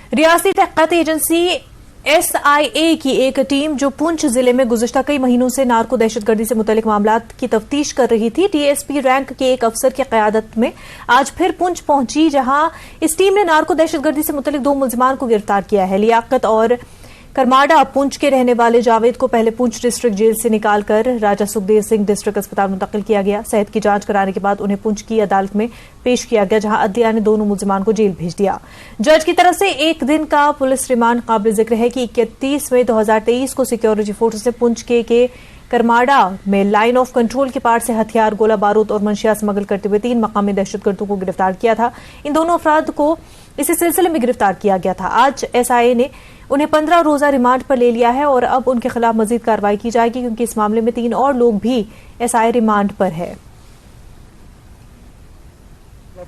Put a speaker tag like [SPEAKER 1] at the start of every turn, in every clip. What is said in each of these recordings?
[SPEAKER 1] रियासती तहकीकात agency SIA की एक टीम जो पुंछ जिले में गुज़िश्ता कई महीनों से नार्को दहशतगर्दी से मुतल्लिक मामलात की तफ्तीश कर रही थी। TSP रैंक के एक अफसर की क़यादत में आज फिर पुंछ पहुंची, जहां इस टीम ने नार्को दहशतगर्दी से मुतल्लिक 2 मुल्जिमान को गिरफ्तार किया है। लियाकत और करमाडा पुंछ के रहने वाले जावेद को पहले पुंछ डिस्ट्रिक्ट जेल से निकालकर राजा सुखदेव सिंह डिस्ट्रिक्ट अस्पताल मुंतकिल किया गया। सेहत की जांच कराने के बाद उन्हें पुंछ की अदालत में पेश किया गया, जहां अदलिया ने दोनों मुल्जिमान को जेल भेज दिया। जज की तरफ से 1 दिन का पुलिस रिमांड काबिल जिक्र है कि 31 मई 2023 को सिक्योरिटी फोर्स ने पुंछ के करमाडा में लाइन ऑफ कंट्रोल के पार से हथियार, गोला बारूद और मंशियात स्मगल करते हुए 3 मकामी दहशतगर्दों को गिरफ्तार किया था। इन दोनों अफराद को इसी सिलसिले में गिरफ्तार किया गया था। आज SIA ने उन्हें 15 रोजा रिमांड पर ले लिया है और अब उनके खिलाफ मजीद कार्रवाई की जाएगी, क्योंकि इस मामले में 3 और लोग भी SIA रिमांड पर है।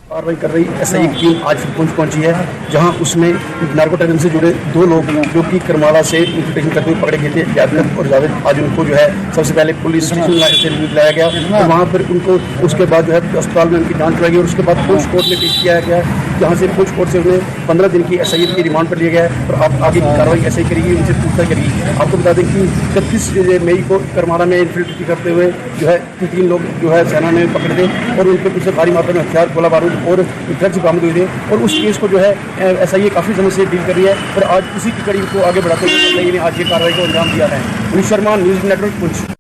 [SPEAKER 2] कार्रवाई कर रही SIA की टीम आज फिर पुंछ पहुंची है, जहां उसमें नार्को टेररिज्म से जुड़े 2 लोग जो कि करमाला से इंफिल्ट्रेशन करते हुए पकड़े गए थे, यादव और जावेद। आज उनको जो है सबसे पहले पुलिस स्टेशन लाया गया और वहां पर उनको उसके बाद जो है अस्पताल में उनकी जांच कराई गई और उसके बाद पुंछ कोर्ट में पेश किया गया, जहाँ से पुंछ कोर्ट से उन्हें 15 दिन की SIA की रिमांड पर लिया गया है और अब आगे की कार्रवाई SIA करेगी, उनसे पूछताछ करेगी। आपको बता दें कि 31 मई को करमाला में इंफिल्ट्रेशन करते हुए जो है 3 लोग जो है सेना ने पकड़े थे और उनके पीछे भारी मात्रा में हथियार, गोला बारूद और ड्रग्स बरामद हुए थे और उस केस को जो है SIA काफ़ी समय से डील कर रही है और आज उसी की कड़ी को आगे बढ़ाते हुए SIA ने आज ये कार्रवाई को अंजाम दिया है। Manish Sharma, news network, Poonch.